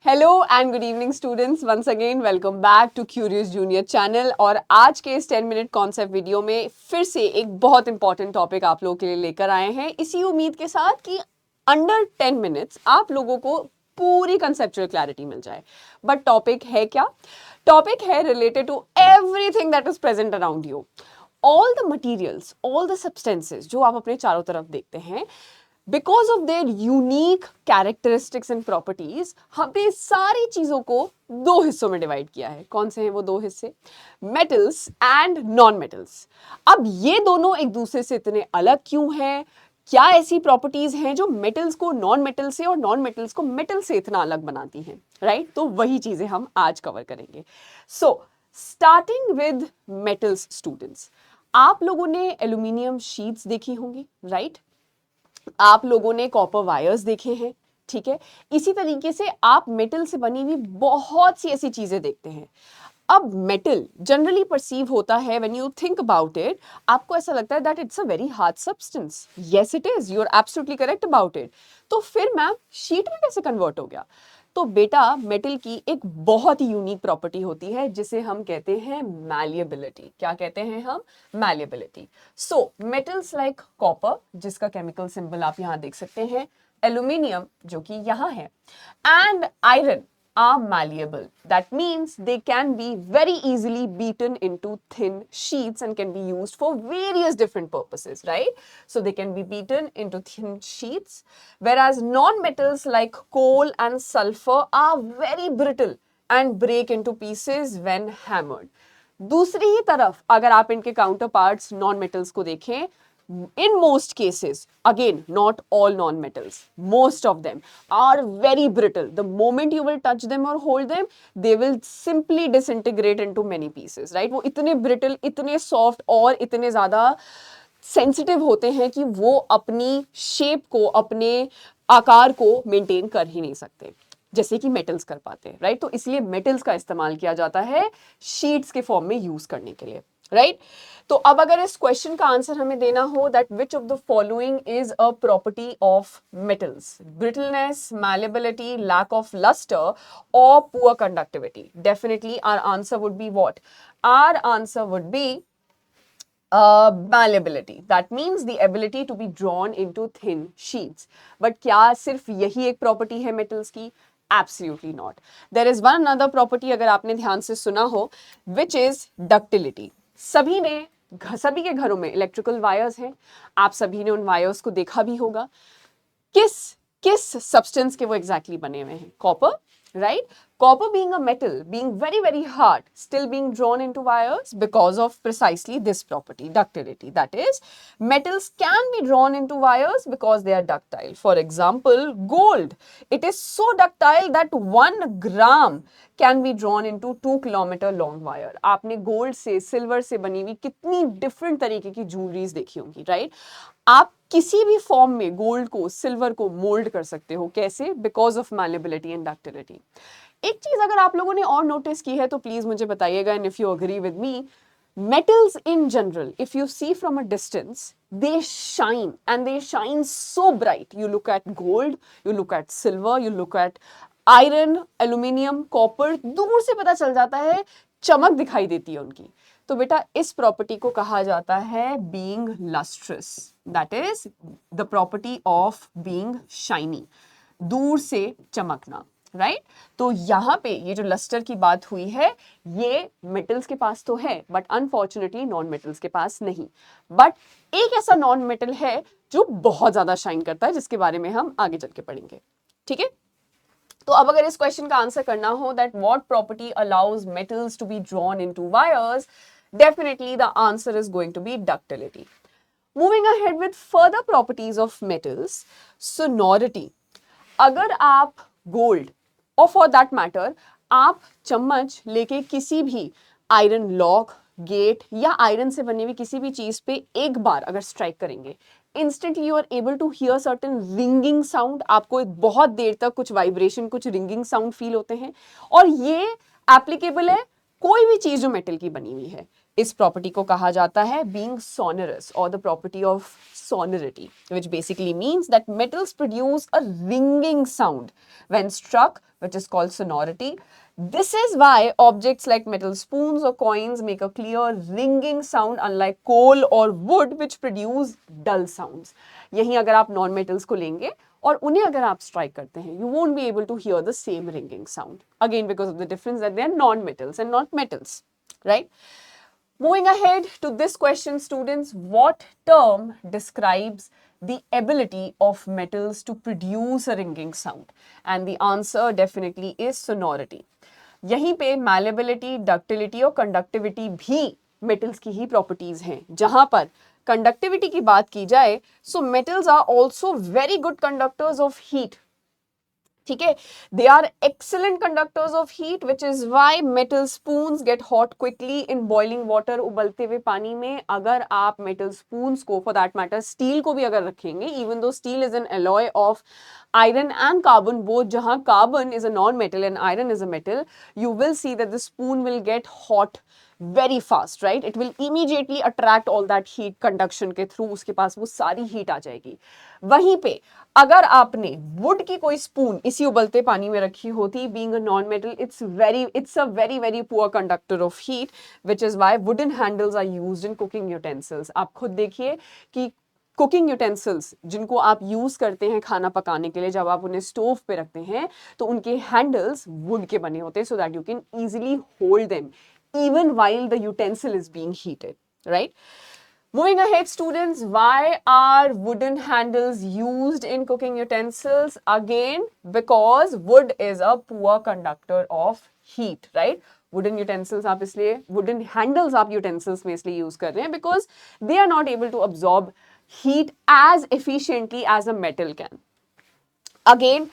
Hello and good evening students, once again welcome back to curious junior channel. और आज के इस 10 minute concept video में फिर से एक बहुत इंपॉर्टेंट टॉपिक आप लोगों के लिए लेकर आए हैं, इसी उम्मीद के साथ कि अंडर 10 मिनट्स आप लोगों को पूरी कंसेप्चुअल क्लैरिटी मिल जाए। बट टॉपिक है क्या? टॉपिक है related to everything that is present around you, all the materials, all the substances जो आप अपने चारों तरफ देखते हैं। Because of their unique characteristics and properties हमने सारी चीजों को दो हिस्सों में डिवाइड किया है। कौन से हैं वो दो हिस्से? Metals and non metals. अब ये दोनों एक दूसरे से इतने अलग क्यों हैं? क्या ऐसी प्रॉपर्टीज हैं जो मेटल्स को नॉन मेटल से और नॉन मेटल्स को मेटल से इतना अलग बनाती हैं? राइट, तो वही चीजें हम आज कवर करेंगे। So starting with metals students, आप लोगों ने एल्यूमिनियम शीट्स देखी होंगी, राइट? आप लोगों ने कॉपर वायर्स देखे हैं, ठीक है? इसी तरीके से आप मेटल से बनी हुई बहुत सी ऐसी चीजें देखते हैं। अब मेटल जनरली परसीव होता है, when you think about it, आपको ऐसा लगता है that it's a very hard substance. Yes it is, you are absolutely correct about it. तो फिर मैम शीट में कैसे कन्वर्ट हो गया? तो बेटा मेटल की एक बहुत ही यूनिक प्रॉपर्टी होती है जिसे हम कहते हैं मैलिएबिलिटी। क्या कहते हैं हम? Malleability. So metals like copper, जिसका केमिकल सिंबल आप यहां देख सकते हैं, एल्यूमिनियम जो कि यहां है, and iron are malleable. That means they can be very easily beaten into thin sheets and can be used for various different purposes, right? So they can be beaten into thin sheets, whereas non-metals like coal and sulfur are very brittle and break into pieces when hammered. दूसरी ही तरफ अगर आप इनके counter parts non metals को देखें, in most cases, again not all non-metals, most of them are very brittle. The moment you will touch them or hold them, they will simply disintegrate into many pieces, right? वो इतने brittle, इतने soft और इतने ज़्यादा sensitive होते हैं कि वो अपनी शेप को, अपने आकार को मेंटेन कर ही नहीं सकते जैसे कि मेटल्स कर पाते हैं, राइट? तो इसलिए मेटल्स का इस्तेमाल किया जाता है शीट्स के फॉर्म में यूज करने के लिए, राइट? तो अब अगर इस क्वेश्चन का आंसर हमें देना हो that which of the following is a property of metals? Brittleness, malleability, lack of lustre और poor conductivity. Definitely our answer would be what? Our answer would be malleability. That means the ability to be drawn into thin sheets. But क्या सिर्फ यही एक property है metals की? Absolutely not. There is one another property, अगर आपने ध्यान से सुना हो, which is ductility. सभी के घरों में इलेक्ट्रिकल वायर्स हैं, आप सभी ने उन वायर्स को देखा भी होगा। किस किस सब्सटेंस के वो एग्जैक्टली बने हुए हैं? Copper, right? Copper being a metal, being very, very hard, still being drawn into wires because of precisely this property, ductility. That is, metals can be drawn into wires because they are ductile. For example, gold. It is so ductile that 1 gram can be drawn into 2 kilometer long wire. आपने gold से, silver से बनी हुई कितनी different तरीके की jewelleries देखी होंगी, राइट? आप किसी भी फॉर्म में गोल्ड को, सिल्वर को मोल्ड कर सकते हो। कैसे? Because of malleability and ductility. एक चीज अगर आप लोगों ने और नोटिस की है तो प्लीज मुझे बताइएगा, and if you agree with me, metals in general, if you see from a distance, they shine and they shine so bright. You look at gold, you look at silver, you look at iron, aluminium, copper, दूर से पता चल जाता है, चमक दिखाई देती है उनकी। तो बेटा इस प्रॉपर्टी को कहा जाता है being lustrous. That is the property of being shiny. दूर से चमकना, राइट? तो यहां पे ये जो लस्टर की बात हुई है, ये मेटल्स के पास तो है, बट अनफॉर्चुनेटली नॉन मेटल्स के पास नहीं। बट एक ऐसा नॉन मेटल है जो बहुत ज्यादा शाइन करता है, जिसके बारे में हम आगे चल के पढ़ेंगे, ठीक है? तो अब अगर इस क्वेश्चन का आंसर करना हो that what property allows metals to be drawn into wires, definitely the answer is going to be ductility. Moving ahead with further properties of metals, sonority. अगर आप गोल्ड और फॉर दैट मैटर आप चम्मच लेके किसी भी आयरन लॉक, गेट या iron से बनी हुई किसी भी चीज पे एक बार अगर स्ट्राइक करेंगे, instantly you are able to hear certain ringing sound. आपको एक बहुत देर तक कुछ वाइब्रेशन, कुछ रिंगिंग साउंड फील होते हैं। और ये एप्लीकेबल है कोई भी चीज जो मेटल की बनी हुई है। इस प्रॉपर्टी को कहा जाता है being sonorous or the property of sonority, which basically means that metals produce a ringing sound when struck, which is called sonority. This is why objects like metal spoons or coins make a clear ringing sound, unlike coal or wood which produce dull sounds. यहीं अगर आप non metals को लेंगे और उन्हें अगर आप strike करते हैं, you won't be able to hear the same ringing sound. Again, because of the difference that they are non metals and not metals, right? Moving ahead to this question, students, what term describes the ability of metals to produce a ringing sound? And the answer definitely is sonority. यहीं पे malleability, ductility और conductivity भी metals की ही properties हैं. जहां पर conductivity की बात की जाए, so metals are also very good conductors of heat. ठीक है, they are excellent conductors of heat, which is why metal spoons get hot quickly in boiling water. उबलते हुए पानी में अगर आप metal spoons को, for that matter steel को भी अगर रखेंगे, even though steel is an alloy of iron and carbon both, जहाँ carbon is a non-metal and iron is a metal, you will see that the spoon will get hot very fast, right? It will immediately attract all that heat conduction के through, उसके पास वो सारी heat आ जाएगी. वहीं पे अगर आपने wood की कोई spoon इसी उबलते पानी में रखी होती, being a non-metal, it's a very poor conductor of heat, which is why wooden handles are used in cooking utensils. आप खुद देखिए कि कुकिंग यूटेंसिल्स जिनको आप यूज करते हैं खाना पकाने के लिए, जब आप उन्हें स्टोव पे रखते हैं तो उनके हैंडल्स वुड के बने होते हैं, so that you can easily hold them even while the utensil is being heated, right? Moving ahead, students, why are wooden handles used in cooking utensils? Again, because wood is a poor conductor of heat, right? Wooden utensils आप इसलिए, wooden handles आप utensils में इसलिए use कर रहे हैं because they are not able to absorb heat as efficiently as a metal can. Again,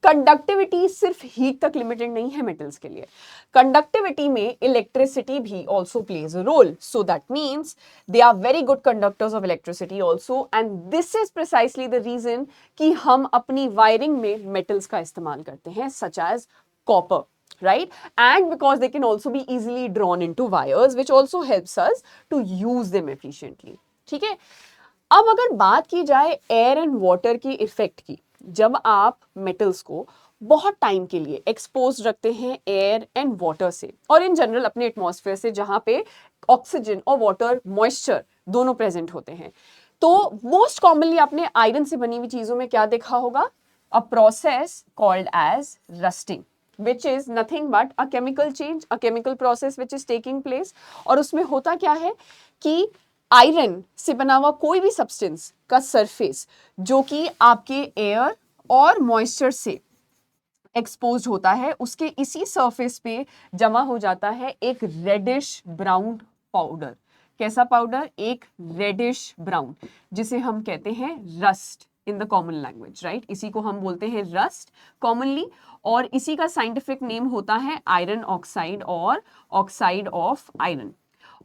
conductivity सिर्फ heat तक लिमिटेड नहीं है मेटल्स के लिए. कंडक्टिविटी में इलेक्ट्रिसिटी भी also plays a role, so that means they are very good conductors of electricity also, and this is precisely the reason कि हम अपनी वायरिंग में मेटल्स का इस्तेमाल करते हैं, such as copper, right? And because they can also be easily drawn into wires, which also helps us to use them efficiently. ठीक है, अब अगर बात की जाए एयर एंड वाटर की इफेक्ट की, जब आप मेटल्स को बहुत टाइम के लिए एक्सपोज रखते हैं एयर एंड वाटर से और इन जनरल अपने एटमॉस्फेयर से, जहां पे ऑक्सीजन और वाटर मॉइस्चर दोनों प्रेजेंट होते हैं, तो मोस्ट कॉमनली आपने आयरन से बनी हुई चीजों में क्या देखा होगा? A process called as rusting, which is nothing but a chemical change, a chemical process which is taking place. और उसमें होता क्या है कि आयरन से बना हुआ कोई भी सब्सटेंस का सरफेस जो कि आपके एयर और मॉइस्चर से एक्सपोज होता है, उसके इसी सरफेस पे जमा हो जाता है एक रेडिश ब्राउन पाउडर. कैसा पाउडर? एक रेडिश ब्राउन, जिसे हम कहते हैं rust in the common language, right? इसी को हम बोलते हैं रस्ट कॉमनली, और इसी का साइंटिफिक नेम होता है आयरन ऑक्साइड और ऑक्साइड ऑफ आयरन.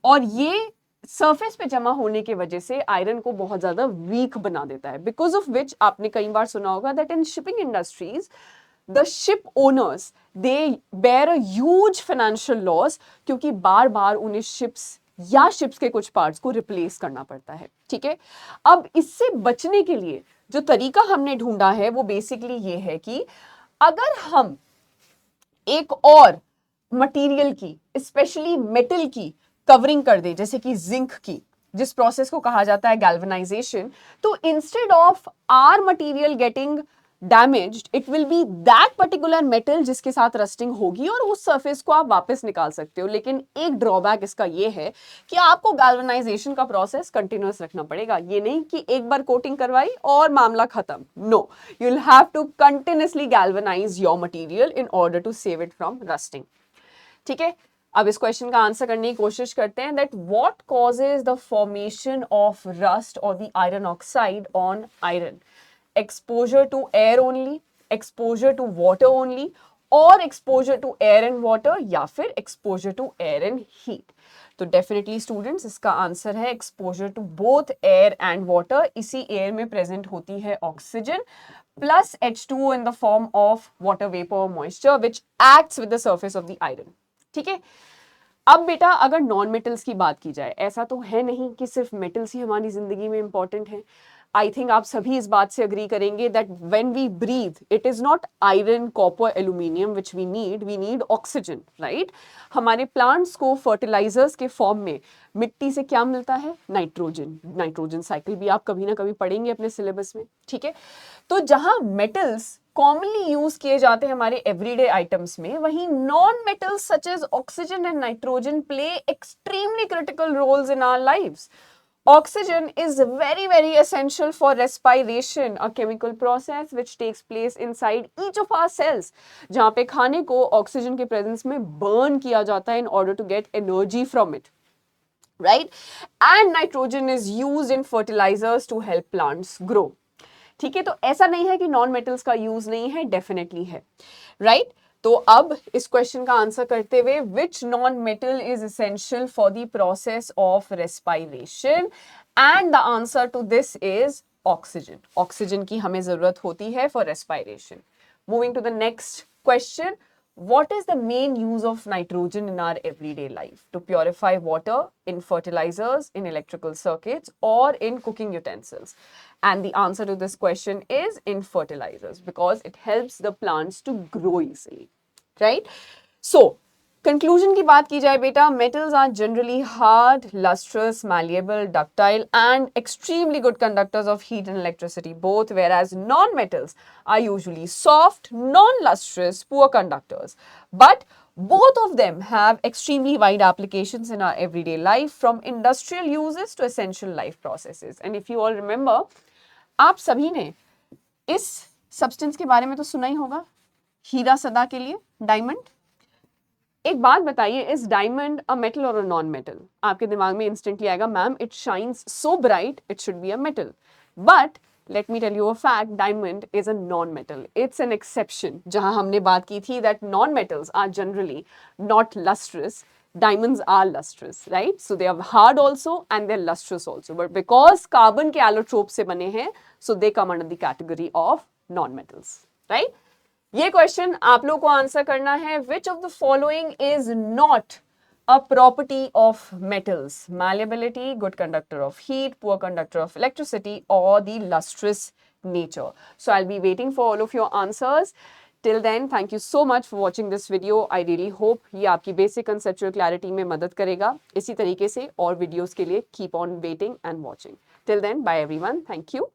और ये सरफेस पे जमा होने की वजह से आयरन को बहुत ज्यादा वीक बना देता है, बिकॉज ऑफ विच आपने कई बार सुना होगा that in shipping industries the ship owners they bear a huge financial loss, क्योंकि बार बार उन्हें शिप्स या शिप्स के कुछ पार्ट्स को रिप्लेस करना पड़ता है. ठीक है, अब इससे बचने के लिए जो तरीका हमने ढूंढा है वो बेसिकली ये है कि अगर हम एक और मटेरियल की, स्पेशली मेटल की कवरिंग कर दे, जैसे कि जिंक की, जिस प्रोसेस को कहा जाता है गैल्वेनाइजेशन, तो instead of our material getting damaged, it will be that particular metal जिसके साथ रस्टिंग होगी और उस सरफेस को आप वापस निकाल सकते हो. लेकिन एक ड्रॉबैक इसका ये है कि आपको गैल्वेनाइजेशन का प्रोसेस कंटिन्यूअस रखना पड़ेगा. ये नहीं कि एक बार कोटिंग करवाई और मामला खत्म. No, you will have to continuously galvanize your material in order to save it from rusting. ठीक है, अब इस क्वेश्चन का आंसर करने की कोशिश करते हैं. That what causes the formation of rust और the iron oxide on iron? Exposure to air only, exposure to water only, or exposure to air and water, या फिर exposure to air and heat. तो definitely students इसका answer है exposure to both air and water. इसी air में present होती है oxygen plus H2O in the form of water vapor or moisture which acts with the surface of the iron. ठीक है, अब बेटा अगर नॉन मेटल्स की बात की जाए, ऐसा तो है नहीं कि सिर्फ मेटल्स ही हमारी जिंदगी में इंपॉर्टेंट है। आई थिंक आप सभी इस बात से अग्री करेंगे that when we breathe it is not iron, copper, aluminium which we need oxygen, right. हमारे प्लांट्स को फर्टिलाइजर्स के फॉर्म में मिट्टी से क्या मिलता है? नाइट्रोजन। नाइट्रोजन साइकिल भी आप कभी ना कभी पढ़ेंगे अपने सिलेबस में, ठीक है। तो जहां मेटल्स कॉमनली यूज किए जाते हैं हमारे एवरीडे आइटम्स में, वहीं non metals such as oxygen and nitrogen play extremely critical roles in our lives. Oxygen is very essential for respiration, a chemical process which takes place inside each of our cells, जहाँ पे खाने को oxygen के presence में burn किया जाता है in order to get energy from it, right? And nitrogen is used in fertilizers to help plants grow. ठीक है, तो ऐसा नहीं है कि नॉन मेटल्स का यूज नहीं है, डेफिनेटली है, राइट। तो अब इस क्वेश्चन का आंसर करते हुए, which non metal is essential for the process of respiration, and the answer to this is oxygen. Oxygen की हमें जरूरत होती है for respiration. Moving to the next question, what is the main use of nitrogen in our everyday life? To purify water, in fertilizers, in electrical circuits, or in cooking utensils? And the answer to this question is in fertilizers, because it helps the plants to grow easily, right? So conclusion की बात की जाए बेटा, metals are generally hard, lustrous, malleable, ductile and extremely good conductors of heat and electricity both, whereas non-metals are usually soft, non-lustrous, poor conductors. But both of them have extremely wide applications in our everyday life, from industrial uses to essential life processes. And if you all remember, आप सभी ने इस substance के बारे में तो सुना ही होगा, हीरा सदा के लिए, डायमंड। एक बात बताइए, इज डायमंड अ मेटल और अ नॉन मेटल? आपके दिमाग में इंस्टेंटली आएगा, ma'am it shines so bright it should be a metal. But let me tell you a fact, diamond is a non metal. It's an exception. जहां हमने बात की थी that non metals are generally not lustrous, diamonds are lustrous, right? So they are hard also and they're lustrous also, but because carbon के allotrope से बने हैं, so they come under the category of non-metals, right? ये question आप लोग को answer करना है, which of the following is not a property of metals? Malleability, good conductor of heat, poor conductor of electricity, or the lustrous nature. So I'll be waiting for all of your answers. Till then, thank you so much for watching this video. I really hope ये आपकी basic conceptual clarity में मदद करेगा। इसी तरीके से और videos के लिए keep on waiting and watching. Till then, bye everyone. Thank you.